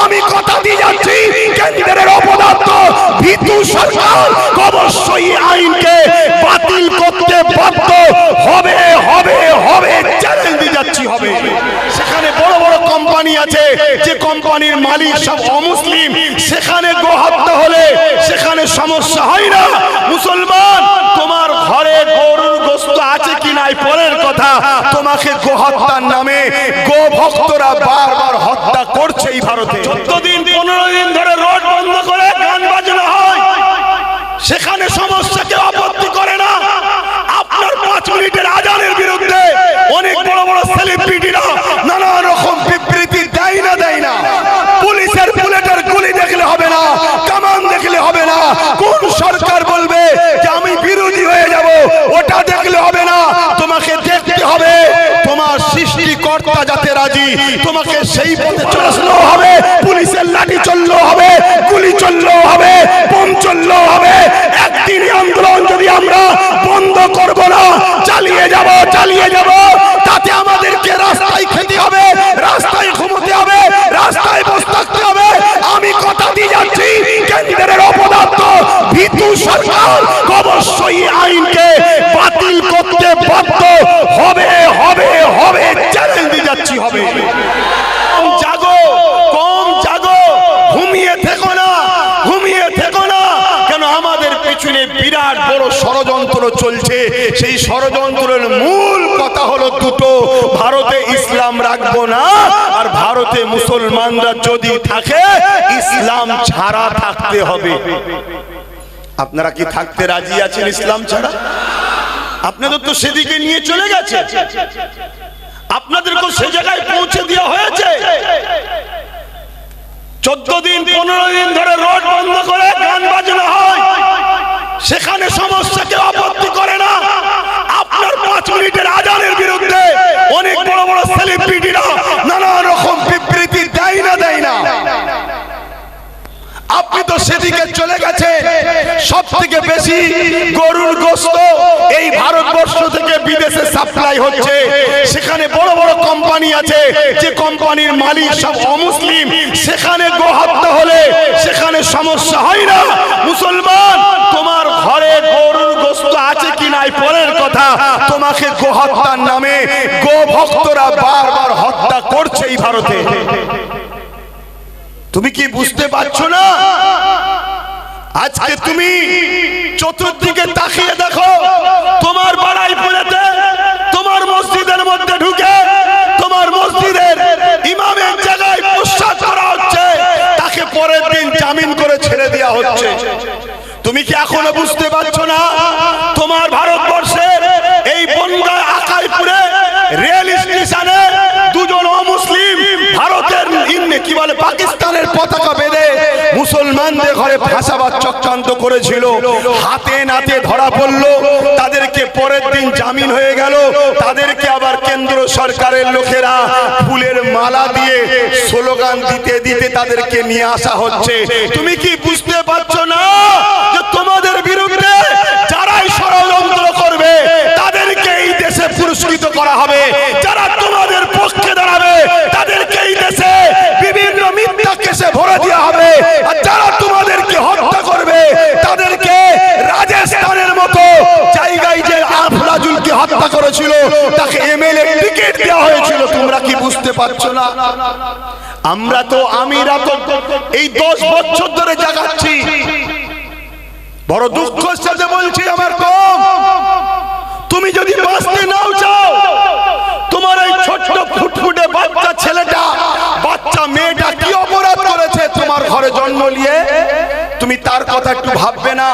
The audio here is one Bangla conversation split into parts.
আমি কথা দিয়ে যাচ্ছি কেন্দ্রের অপদার্থ ভীতু সরকার অবশ্যই আইনকে বাতিল করতে বাধ্য হবে হবে হবে চ্যালেঞ্জ দিয়ে যাচ্ছি হবে। সেখানে বড় বড় কোম্পানি আছে, যে কোম্পানির মালিক সব অমুসলিম, সেখানে গোহত্যা হলে সেখানে সমস্যা হয় না। মুসলমান, তোমার ঘরে গরুর গোশত আছে কি নাই পরের কথা, তোমাকে গোহত্যার নামে গো ভক্তরা বারবার হত্যা করছে এই ভারতে। 14 দিন 15 দিন ধরে রোড বন্ধ করে গান বাজনা হয়, সেখানে সমস্যা কেউ আপত্তি করে না। আপনার 5 মিনিটের আজানের বিরুদ্ধে অনেক বড় বড় সেলিব্রিটিরা নানা রকম বিবৃতি দেয় না। পুলিশের বুলেটের গুলি দেখলে হবে না, কামান দেখলে হবে না, কোন সরকার বলবে যে আমি বিরোধী হয়ে যাব ওটা দেখলে হবে না। তোমাকে দেখতে হবে তোমার সৃষ্টিকর্তা যাতে রাজি, তোমাকে সেই পথে চললেও হবে, পুলিশের লাঠি চললেও হবে, গুলি চললেও হবে, বোম চললেও হবে। একদিনই আন্দোলন যদি আমরা বন্ধ করব না, চালিয়ে যাব, তাতে আমাদেরকে রাস্তায় খেতে হবে, রাস্তায় ঘুমোতে হবে, রাস্তায় বসে থাকতে হবে। আমি কথা দিয়ে যাচ্ছি কেন্দ্রের অপদার্থ ভীতু সরকার অবশ্যই আইনকে বাতিল করতে বাধ্য হবে হবে হবে চ্যালেঞ্জ দিয়ে যাচ্ছি হবে। কম জাগো, ঘুমিয়ে থেকো না, কেন আমাদের পেছনে বিরাট বড় ষড়যন্ত্র চলছে। সেই ষড়যন্ত্রের মূল কথা হলো দুটো, ভারতে ইসলাম রাখবো না, আর ভারতে মুসলমানরা যদি থাকে ইসলাম ছাড়া থাকতে হবে। আপনারা কি থাকতে রাজি আছেন ইসলাম ছাড়া? আপনাদের তো সেদিকে নিয়ে চলে গেছে, আপনাদেরকে সে জায়গায় পৌঁছে দেওয়া হয়েছে। 14 দিন 15 দিন ধরে রোড বন্ধ করে গান বাজনা হয়, সেখানে সমস্যা কেউ আপত্তি করে না। আপনার 5 মিনিটের আজানের বিরুদ্ধে অনেক বড় বড় সেলিব্রিটিরা নানা রকম বিবৃতি দেয় না। আপনি তো সেদিকে চলে গেছে। সব থেকে বেশি গরুর গোশত এই ভারতবর্ষ থেকে বিদেশে সাপ্লাই হচ্ছে। সেখানে বড় বড় কোম্পানি আছে, যে কোম্পানির মালিক সব অমুসলিম, সেখানে গোহত্যা হলে সেখানে সমস্যা হয় না। মুসলমান, তোমার ঘরে গরুর গোশত আছে কি নাই পরের কথা, তোমাকে গোহত্যার নামে গো ভক্তরা বারবার হত্যা করছে এই ভারতে। তুমি কি বুঝতে পারছো না? আজকে তুমি চতুর্দিকে তাকিয়ে দেখো, তোমার বাড়াইপুরেতে তোমার মসজিদের মধ্যে ঢুকে তোমার মসজিদের ইমামের জায়গায় প্রসাদ করা হচ্ছে, তাকে পরের দিন জামিন করে ছেড়ে দেওয়া হচ্ছে। তুমি কি এখনো বুঝতে পারছো না? তোমার ভারতবর্ষের এই বনগাঁ আকাইপুরে রেল স্টেশনে দুজন অমুসলিম ভারতের কি বলে পাকিস্তানের পতাকা বেঁধে মুসলমানদের ঘরে ফাঁসাবার চক্রান্ত করেছিল, হাতে নাতে ধরা পড়লো, তাদেরকে পরের দিন জামিন হয়ে গেল। তাদেরকে আবার কেন্দ্র সরকারের লোকেরা ফুলের মালা দিয়ে স্লোগান দিতে তাদেরকে নিয়ে আসা হচ্ছে। তুমি কি বুঝতে পারছো না যে তোমাদের বিরুদ্ধে যারাই ষড়যন্ত্র করবে তাদেরকে এই দেশে পুরস্কৃত করা হবে, যারা তোমাদের পক্ষে দাঁড়াবে তাদেরকে এই দেশে বিভিন্ন মিথ্যা কেসে ভরে দেওয়া হবে, আর যারা তোমাদেরকে হত্যা করবে তাদেরকে রাজস্থানের মতো জায়গায় যে আফলাজুলকে হত্যা করেছিল তাকে এমএলএ টিকিট দেওয়া হয়েছিল। তোমরা কি বুঝতে পারছো না? আমরা তো আমিরা তো এই 10 বছর ধরে জাগাচ্ছি। বড় দুঃখের সাথে বলছি আমার কম, তুমি যদি বাঁচতে নাও চাও, তোমার এই ছোট্ট ফুটফুটে বাচ্চা ছেলেটা বাচ্চা মেয়েটা কি অপরাধ করেছে তোমার ঘরে জন্ম নিয়ে, তুমি তার কথা একটু ভাববে না?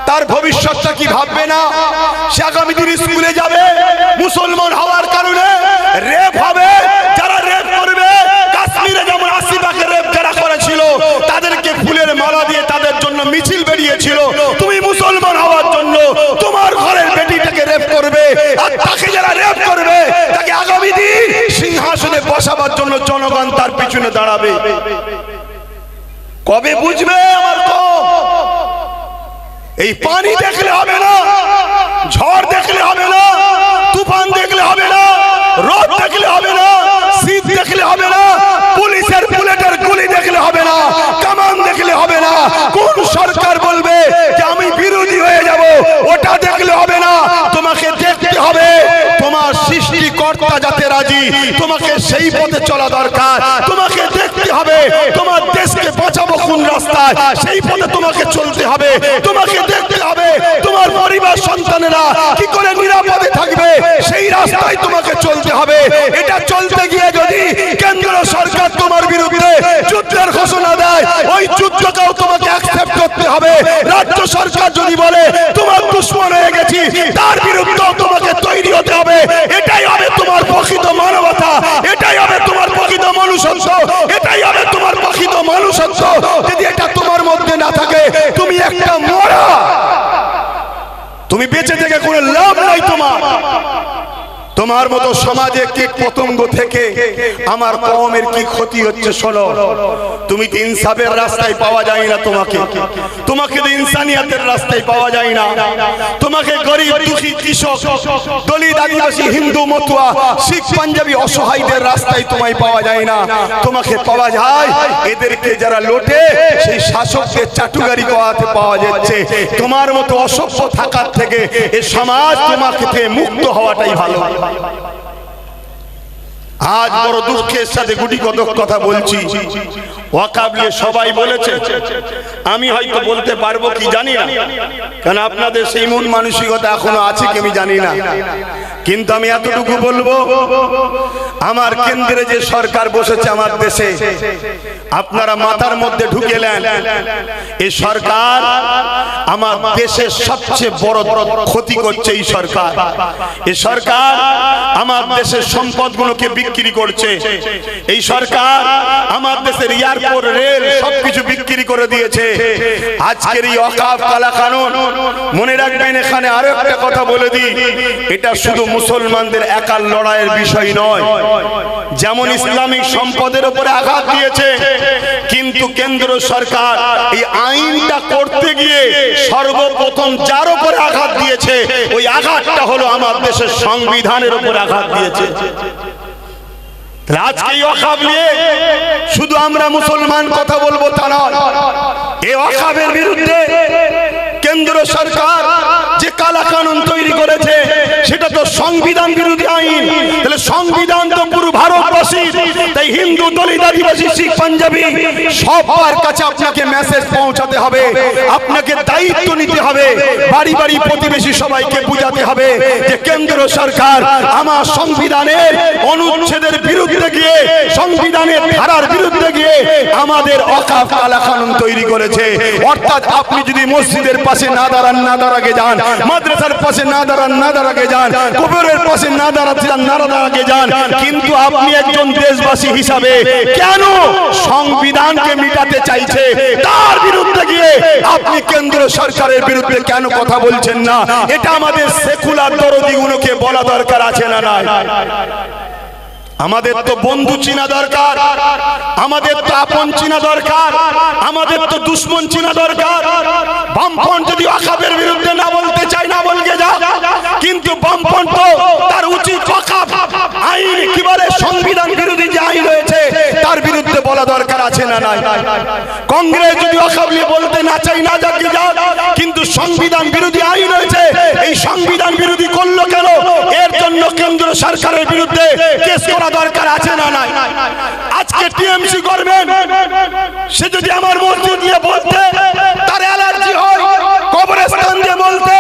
তার ভবিষ্যৎটা কি ভাববে না? সে আগামী দিন স্কুলে যাবে, মুসলমান হওয়ার কারণে রেপ হবে, যারা রেপ করবে কাশ্মীরে যেমন আসিফাকে রেপ যারা করেছিল তাদেরকে ফুলের মালা দিয়ে তাদের জন্য মিছিল বেরিয়েছিল। তুমি মুসলমান হওয়ার জন্য তোমার ঘরের বেটিটাকে রেপ করবে, আর তাকে যারা রেপ করবে তাকে আগামী দিন সিংহাসনে বসাবার জন্য জনগণ তার পিছনে দাঁড়াবে। কবে বুঝবে আমার কম? এই পানি দেখলে হবে না, ঝড় দেখলে হবে না, তুফান দেখলে হবে না, রোদ দেখলে হবে না, শীত দেখলে হবে না, পুলিশের বুলেটের গুলি দেখলে তোমাকে সেই পথে চলা দরকার। তোমাকে দেখতে হবে তোমার দেশকে বাঁচাবো কোন রাস্তায়, সেই পথে তোমাকে চলতে হবে। তোমাকে দেখতে হবে তোমার পরিবার সন্তানেরা কি করে নিরাপদে থাকবে, সেই রাস্তায় তোমাকে চলতে হবে। এটা চলতে গিয়ে যদি কেন্দ্র সরকার তোমার বিরুদ্ধে যুদ্ধের ঘোষণা দেয়, ওই যুদ্ধকেও তোমাকে অ্যাকসেপ্ট করতে হবে। রাজ্য সরকার যদি বলে তোমার দুশমন হয়ে গেছি, তার বিরুদ্ধেও তোমাকে তৈরি হতে হবে। এটাই হবে তোমার প্রকৃত মানবতা, এটাই হবে তোমার প্রকৃত মনুষ্যত্ব, এটাই হবে তোমার প্রকৃত মনুষ্যত্ব। যদি এটা তোমার মধ্যে না থাকে, তুমি একটা মরা, তুমি বেঁচে থেকে কোনো লাভ নাই। তোমার মতো সমাজে কীট পতঙ্গ থেকে আমার কওমের কি ক্ষতি হচ্ছে শোনো। তুমি তো ইনসাফের রাস্তায় পাওয়া যায় না, তোমাকে তো ইনসানিয়াতের রাস্তায় পাওয়া যায় না। তোমাকে গরিব দুঃখী কৃষক দলিত আদিবাসী হিন্দু মতুয়া শিখ পাঞ্জাবি অসহায়দের রাস্তায় তোমায় পাওয়া যায় না। তোমাকে পাওয়া যায় এদেরকে যারা লোটে সেই শাসকদের চাটুকারি করাতে পাওয়া যাচ্ছে। তোমার মতো অসভ্য থাকার থেকে এ সমাজ তোমাকে থেকে মুক্ত হওয়াটাই ভালো। আজ বড় দুঃখের সাথে গুটি কতক কথা বলছি। ওয়াকাব নিয়ে সবাই বলেছে, আমি হয়তো বলতে পারবো কি জানি না, কারণ আপনাদের সেই মন মানসিকতা এখনো আছে কি আমি জানি না। কিন্তু আমি এতটুকু বলবো, আমার কেন্দ্রে যে সরকার বসেছে আমার দেশে, আপনারা মাথার মধ্যে ঢুকেলেন এই সরকার আমার দেশের সবচেয়ে বড় ক্ষতি করছে। এই সরকার আমার দেশের সম্পদগুলোকে বিক্রি করছে। এই সরকার আমার দেশের এয়ারপোর্ট, রেল সবকিছু বিক্রি করে দিয়েছে। আজকের এই ওয়াকফ কালা কানুন, মনে রাখবেন এখানে আরো একটা কথা বলে দিই, এটা শুধু মুসলমানদের একার লড়াইয়ের বিষয় নয়। যেমন ইসলামিক সম্পদের উপরে আঘাত দিয়েছে, কিন্তু কেন্দ্র সরকার এই আইনটা করতে গিয়ে সর্বপ্রথম যার উপরে আঘাত দিয়েছে, ওই আঘাতটা হলো আমার দেশের সংবিধানের উপরে আঘাত দিয়েছে। আজকে ওয়াকফ নিয়ে শুধু আমরা মুসলমান কথা বলবো তা নয়, এই ওয়াকফের বিরুদ্ধে কেন্দ্র সরকার যে কালা কানুন তৈরি করেছে সেটা তো সংবিধান বিরোধী আইন। তাহলে সংবিধান তো পুরো ভারতবাসী, তাই হিন্দু দলিত আদিবাসী শিখ পাঞ্জাবি সবার কাছে আপনাকে মেসেজ পৌঁছাতে হবে, আপনাকে দায়িত্ব নিতে হবে, বাড়ি বাড়ি প্রতিবেশী সবাইকে বুঝাতে হবে যে কেন্দ্র সরকার আমার সংবিধানের অনুচ্ছেদের বিরুদ্ধে গিয়ে, সংবিধানের ধারার বিরুদ্ধে গিয়ে আমাদের ওয়াকফ কালা কানুন তৈরি করেছে। অর্থাৎ আপনি যদি মসজিদের পাশে না দাঁড়ান, না দাঁড়াকে যান, মাদ্রাসার পাশে না দাঁড়ান, না দাঁড়াকে যান, কবরের পাশে না দাঁড়াতে যান, না দাঁড়াকে যান, কিন্তু আপনি একজন দেশবাসী হিসাবে কেন সংবিধানকে মিটাতে চাইছে, তার বিরুদ্ধে গিয়ে আপনি কেন্দ্র সরকারের বিরুদ্ধে কেন কথা বলছেন না? এটা আমাদের সেকুলার দরদিগুলোকে বলা দরকার আছে না নাই? আমাদের তো বন্ধু চিনা দরকার, আমাদের তো আপন চিনা দরকার, আমাদের তো দুশ্মন চিনা দরকার। বামফ্রন্ট যদি ওয়াকফের বিরুদ্ধে না বলতে চায়, না বলকে যা, কিন্তু বামফ্রন্ট তো তার উচিত ওয়াকফ আইন কি বলে সংবিধান বিরোধী যে আইন রয়েছে তার বিরুদ্ধে বলা দরকার আছে না নাই? কংগ্রেস যদি ওয়াকফ নিয়ে বলতে না চাই, না যাকে যা, কিন্তু সংবিধান বিরোধী আইন রয়েছে, এই সংবিধান বিরোধী করলো কেন? এর জন্য কেন্দ্র সরকারের বিরুদ্ধে কেস করা দরকার আছে না নাই? আজকে টিএমসি গভর্নমেন্ট সে যদি আমার মসজিদ নিয়ে বলতে তার অ্যালার্জি হয়, কবরস্থান দিয়ে বলতে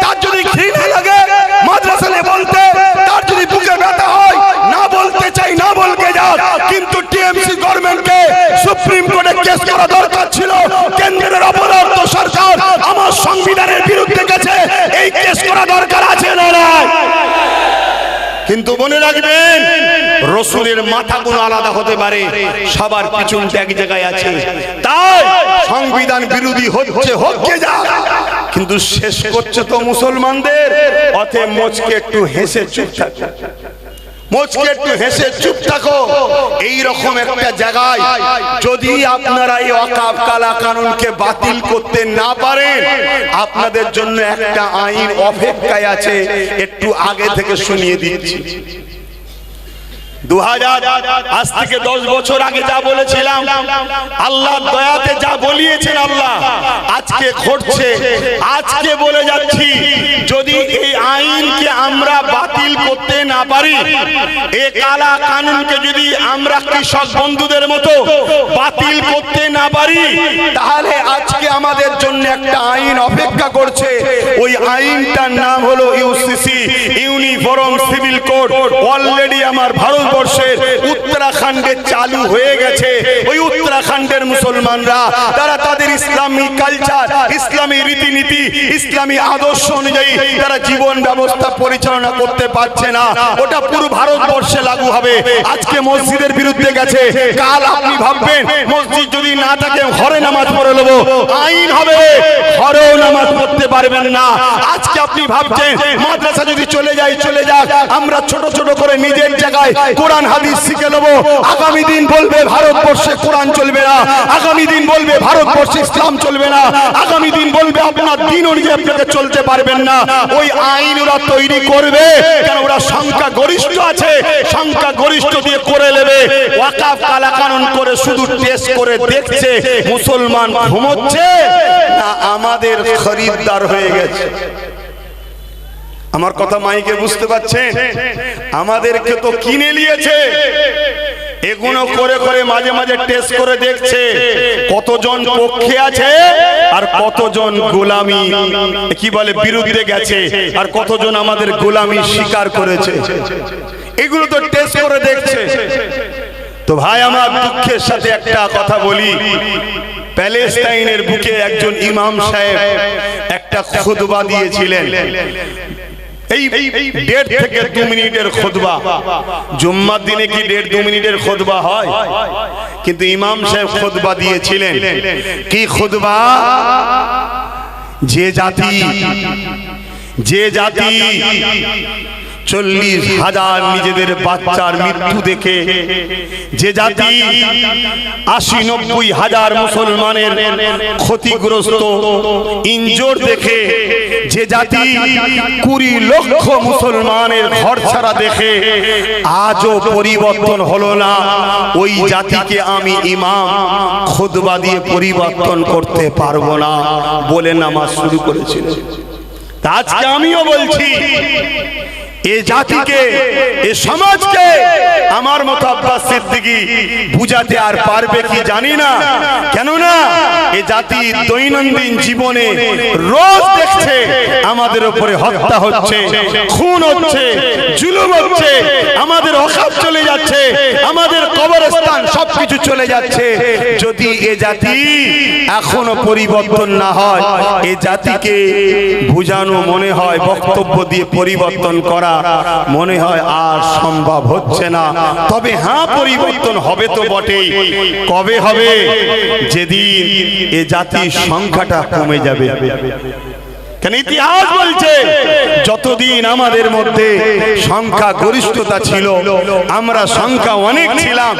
তার যদি ঘৃণা লাগে, মাদ্রাসা নিয়ে বলতে তার যদি বুকে ব্যথা হয়, না বলতে চাই, না বলকে যাও, কিন্তু টিএমসি গভর্নমেন্টকে সুপ্রিম কোর্টে কেস করা দরকার ছিল। কেন্দ্রের অপরাধ সরকার আমার সংবিধানের বিরুদ্ধে গেছে, এই কেস করা দরকার আছে না নাই? কিন্তু মনে রাখবেন রসুলের মাথাগুলো আলাদা হতে পারে, সবার পিছনটা এক জায়গায় আছে। তাই সংবিধান বিরোধী হচ্ছে, হচ্ছে যা, কিন্তু শেষ করছে তো মুসলমানদের। অতএব মোচকে একটু হেসে চুপ থাকো, মোচকে একটু হেসে চুপ থাকো। এইরকম একটা জায়গায় যদি আপনারা এই ওয়াকফ কালা কানুনকে বাতিল করতে না পারেন, আপনাদের জন্য একটা আইন অপেক্ষায় আছে, একটু আগে থেকে শুনিয়ে দিচ্ছি। আজ থেকে 10 বছর আগে যা বলেছিলাম, আল্লাহর দয়াতে যা বলিয়েছেন আল্লাহ আজকে ঘটছে। আজকে বলে যাচ্ছি, যদি এই আইনকে আমরা বাতিল করতে না পারি, এই কালা কানুনকে যদি আমরা কৃষক বন্ধুদের মতো বাতিল করতে না পারি, তাহলে আজকে আমাদের জন্য একটা আইন অপেক্ষা করছে। ওই আইনটার নাম হলো UCC, uniform civil code. Already আমার ভারতবর্ষের উত্তরাখণ্ডে চালু হয়ে গেছে। ওই উত্তরাখণ্ডের মুসলমানরা তারা তাদের ইসলামী কালচার, ইসলামী রীতিনীতি, ইসলামী আদর্শ অনুযায়ী তারা জীবন ব্যবস্থা পরিচালনা করতে পারছে না। ওটা পুরো ভারতবর্ষে লাগু হবে। আজকে মসজিদের বিরুদ্ধে গেছে, কাল আপনি ভাববেন মসজিদ যদি না থাকে ঘরে নামাজ পড়ে নেবো, আইন হবে ঘরেও নামাজ পড়তে পারবেন না। আজকে আপনি ভাবছেন মাদ্রাসা যদি চলে যায় চলে যাক, আমরা ছোট ছোট করে নিজের জায়গায় কোরআন হাদিস শিখে নেবো। আগামী দিন বলবে ভারতবর্ষে কোরআন চলবে না, আগামী দিন বলবে ভারতবর্ষে ইসলাম চলবে না, আগামী দিন বলবে আপনার দিন অনুযায়ী আপনাকে চলতে পারবেন না। ওই আইন ওরা তৈরি করবে, কারণ ওরা সংখ্যা গরিষ্ঠ আছে, সংখ্যা গরিষ্ঠ দিয়ে করে নেবে। ওয়াকাফ কালা কানুন করে শুধু টেস্ট করে দেখছে মুসলমান ঘুমোচ্ছে না আমাদের খরিদ্দার হয়ে গেছে। আমার কথা মাইকে বুঝতে পাচ্ছেন? আমাদেরকে তো কিনে নিয়েছে। এগুলো করে করে মাঝে মাঝে টেস্ট করে দেখছে কতজন পক্ষে আছে আর কতজন গোলামি কি বলে বিরুদ্ধে গেছে, আর কতজন আমাদের গোলামি স্বীকার করেছে। এগুলো তো টেস্ট করে দেখছে। তো ভাই আমার দুঃখের সাথে একটা কথা বলি, প্যালেস্টাইনের বুকে একজন ইমাম সাহেব একটা খুতবা দিয়েছিলেন। এই 1.5 থেকে 2 মিনিটের খুতবা। জুম্মার দিনে কি 1.5-2 মিনিটের খুতবা হয়? কিন্তু ইমাম সাহেব খুতবা দিয়েছিলেন। কি খুতবা? যে জাতি 40,000 নিজেদের বাচ্চার মৃত্যু দেখে, যে জাতি 80-90 হাজার মুসলমানের ক্ষতিগ্রস্ত ইনজোর দেখে, যে জাতি 20 লক্ষ মুসলমানের ঘর ছাড়া দেখে আজও পরিবর্তন হলো না, ওই জাতিকে আমি ইমাম খুতবা দিয়ে পরিবর্তন করতে পারবো না বলে নামাজ শুরু করেছিল। আজকে আমিও বলছি, এ জাতিকে, এ সমাজকে আমার মতো আব্বাস সিদ্দিকী বুঝাতে আর পারবে কি জানি না। কেননা এ জাতি দৈনন্দিন জীবনে রোজ দেখছে আমাদের উপরে হত্যা হচ্ছে, খুন হচ্ছে, জুলুম হচ্ছে, আমাদের ওয়াকফ চলে যাচ্ছে, আমাদের কবরস্থান সবকিছু চলে যাচ্ছে। যদি এ জাতি এখনো পরিবর্তন না হয়, এ জাতিকে বুঝানো মনে হয়, বক্তব্য দিয়ে পরিবর্তন করা মনে হয় আর সম্ভব হচ্ছে না। তবে হ্যাঁ, পরিবর্তন হবে তো বটেই। কবে হবে? যেদিন এ জাতির সংখ্যাটা কমে যাবে। কেন ইতিহাস বলছে যতদিন আমাদের মধ্যে সংখ্যা গরিষ্ঠতা ছিল, আমরা সংখ্যা অনেক ছিলাম,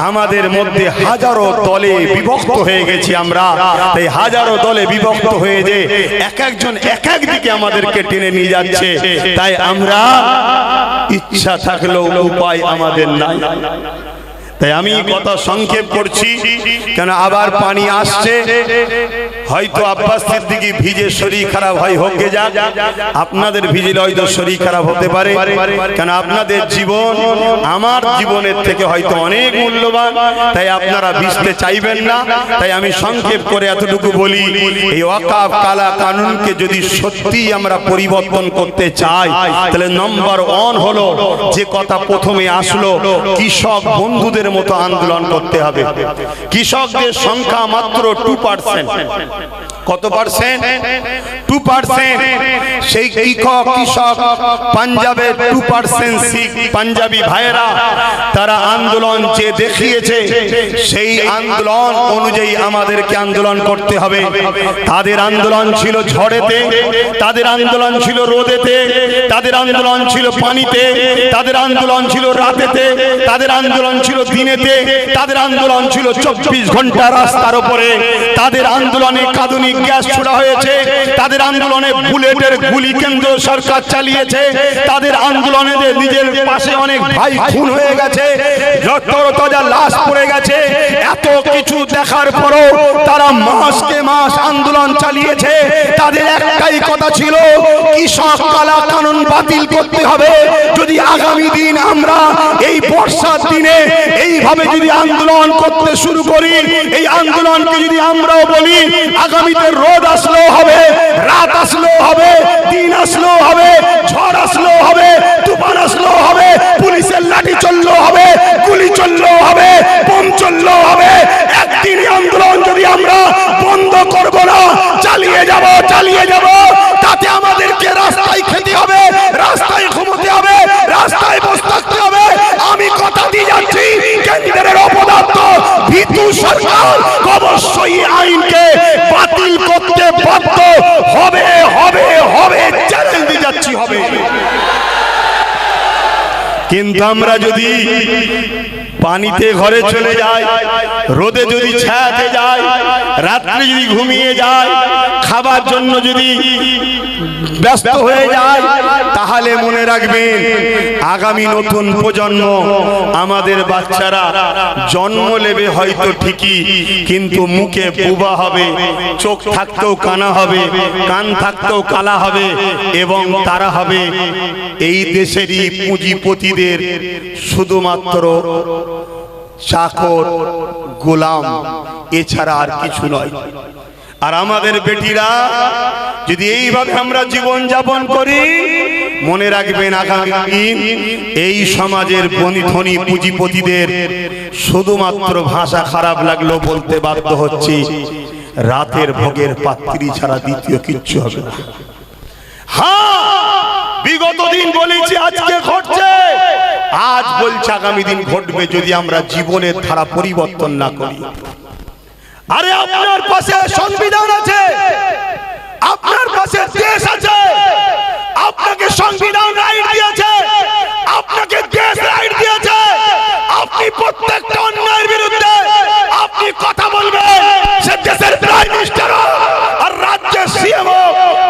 আমাদের মধ্যে হাজারো দলে বিভক্ত হয়ে গেছি আমরা। তাই হাজারো দলে বিভক্ত হয়ে যে এক একজন এক এক দিকে আমাদেরকে টেনে নিয়ে যাচ্ছে। তাই আমরা ইচ্ছা থাকলেও উপায় আমাদের নাই। তাই আমি কথা সংক্ষেপ করছি, কেন আবার পানি আসছে। হয়তো আব্বাস সিদ্দিকী ভিজে শরীর খারাপ হয়, হোক গে যাক, আপনাদের ভিজলে হয়তো শরীর খারাপ হতে পারে। কেন আপনাদের জীবন আমার জীবনের থেকে হয়তো অনেক মূল্যবান, তাই আপনারা ভিজতে চাইবেন না। তাই আমি সংক্ষেপ করে এতটুকু বলি, এই ওয়াকফ কালা কানুনকে যদি সত্যি আমরা পরিবর্তন করতে চাই, তাহলে নম্বর 1 হলো যে কথা প্রথমে আসলো, কৃষক বন্ধুদের মতো আন্দোলন করতে হবে। কৃষকদের সংখ্যা মাত্র 2%। কত পার্সেন্ট? 2%। সেই কৃষক পাঞ্জাবের 2% শিখ পাঞ্জাবি ভাইয়েরা তারা আন্দোলন যে দেখিয়েছে, সেই আন্দোলন অনুযায়ী আমাদেরকে আন্দোলন করতে হবে। তাদের আন্দোলন ছিল ঝড়েতে, তাদের আন্দোলন ছিল রোদেতে, তাদের আন্দোলন ছিল পানিতে, তাদের আন্দোলন ছিল রাতেতে, তাদের আন্দোলন ছিল দিনেতে, তাদের আন্দোলন ছিল 24 ঘন্টা রাস্তার উপরে। তাদের আন্দোলনে কাঁদুনি আধুনিক গ্যাস ছোড়া হয়েছে, তাদের আন্দোলনে বুলেটের গুলি কেন্দ্র সরকার চালিয়েছে, তাদের আন্দোলনে নিজের পাশে অনেক ভাই খুন হয়ে গেছে, রক্ততাজা লাশ পড়ে গেছে। এত কিছু দেখার পরও তারা মাসকে মাস আন্দোলন চালিয়েছে। তাদের একটাই কথা ছিল, কৃষক কালা কানুন বাতিল করতে হবে। যদি আগামী দিন আমরা এই বর্ষার দিনে এইভাবে যদি আন্দোলন করতে শুরু করি, এই আন্দোলনকে যদি আমরাও বলি আগামীতে রোদ আসলেও হবে, রাত আসলেও হবে, দিন আসলেও হবে, ঝড় আসলেও হবে, তুফান আসলেও হবে, পুলিশের লাঠি চললেও হবে, গুলি চললেও হবে, বোম চললেও হবে, একদিন আন্দোলন যদি আমরা বন্ধ করব না, চালিয়ে যাব তাতে আমাদেরকে রাস্তায় খেতে হবে, রাস্তায় ঘুমোতে হবে, রাস্তায় বসে থাকতে হবে। আমি কথা দিয়ে যাচ্ছি, কেন্দ্রের অপদার্থ ভীতু সরকার অবশ্যই আইনকে বাতিল করতে বাধ্য হবে, চ্যালেঞ্জ দিয়ে যাচ্ছি হবে। কিন্তু আমরা যদি পানিতে ঘরে চলে যাই, রোদে যদি ছায়াতে যাই, রাত্রে যদি ঘুমিয়ে যায়, খাবার জন্য যদি ব্যস্ত হয়ে যায়, তাহলে মনে রাখবেন আগামী নতুন প্রজন্ম আমাদের বাচ্চারা জন্ম নেবে হয়তো ঠিকই, কিন্তু মুখে বুবা হবে, চোখ থাকতেও কানা হবে, কান থাকতেও কালা হবে, এবং তারা হবে এই দেশেরই পুঁজিপতিদের শুধুমাত্র চাকর, গোলাম, এছাড়া আর কিছু নয়। আর আমাদের বেটিরা যদি এইভাবে আমরা জীবন যাপন করি, মনে রাখবেন আগামী দিন এই সমাজের ধনী পুঁজিপতিদের শুধুমাত্র ভাষা খারাপ লাগলো বলতে বাধ্য হচ্ছি, রাতের ভোগের পাত্রী ছাড়া দ্বিতীয় কিচ্ছু হবে না। বিগত দিন বলেছি, আজকে ঘটছে, আজ বলছে আগামী দিন ঘটবে যদি আমরা জীবনের ধারা পরিবর্তন না করি। আরে আপনার পাশে সংবিধান আছে, আপনার পাশে দেশ আছে, আপনাকে সংবিধান রাইট দিয়েছে, আপনাকে দেশ রাইট দিয়েছে। আপনি প্রত্যেকটা অন্যায়ের বিরুদ্ধে আপনি কথা বলবেন, সে দেশের প্রাইম মিনিস্টার আর রাজ্যের সিএম,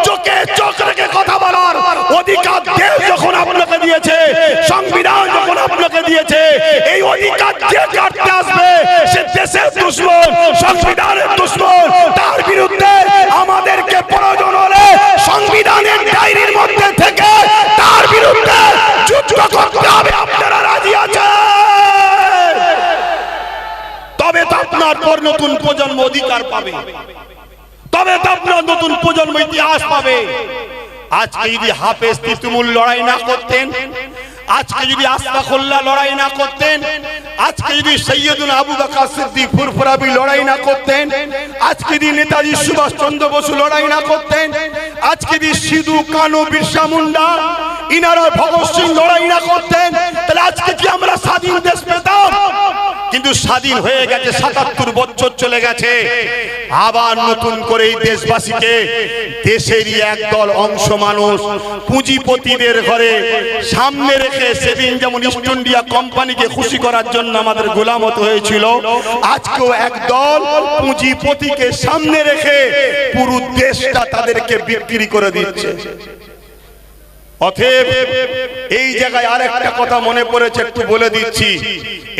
চোখে চোখ রেখে কথা বলার অধিকার দেশ যখন আপনাকে দিয়েছে, সংবিধান যখন আপনাকে দিয়েছে, এই অধিকার যে কাটতে আসবে সে দেশের দুশমন, সংবিধানের দুশমন। তার বিরুদ্ধে আমাদেরকে প্রয়োজন হলে সংবিধানের ডায়েরির মধ্যে থেকে তার বিরুদ্ধে যুদ্ধ করতে হবে। আপনারা রাজি আছেন? তবে তো আপনার পর নতুন প্রজন্ম অধিকার পাবে, তবে তো আপনার নতুন প্রজন্ম ইতিহাস পাবে। আজকে যদি হাফেজ তিতুমুল লড়াই না করতেন, আজকে যদি আস্তাকুল্লাহ লড়াই না করতেন, আজকে যদি সৈয়দুনা আবু বকর সিদ্দিক ফুরফুরাবি লড়াই না করতেন, আজকে যদি নেতাজি সুভাষ চন্দ্র বসু লড়াই না করতেন, আজকে যদি সিধু কানু বিরসা মুন্ডা ইনারা ভগৎ সিং লড়াই না করতেন, তাহলে আজকে কি আমরা স্বাধীন দেশ পেতাম? কিন্তু স্বাধীন হয়ে গেছে, ৭৭ বছর চলে গেছে। আবার নতুন করে এই দেশবাসীকে দেশেরই একদল অংশ মানুষ পুঁজিপতিদের ঘরে সামনে রেখে, সেদিন যেমন ইস্ট ইন্ডিয়া কোম্পানিকে খুশি করার জন্য আমাদের গোলাম হতে হয়েছিল, আজকেও একদল পুঁজিপতিকে সামনে রেখে পুরো দেশটা তাদেরকে বিক্রি করে দিচ্ছে। অতএব এই জায়গায় আরেকটা কথা মনে পড়েছে, একটু বলে দিচ্ছি।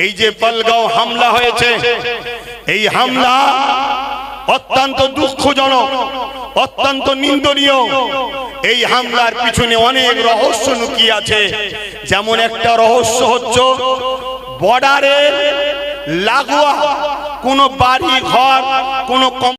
এই যে পালগাঁও হামলা হয়েছে, এই হামলা অত্যন্ত দুঃখজনক, অত্যন্ত নিন্দনীয়। এই হামলার পিছনে অনেক রহস্য লুকিয়ে আছে। যেমন একটা রহস্য হচ্ছে, বর্ডারে লাগোয়া কোনো বাড়ি ঘর, কোনো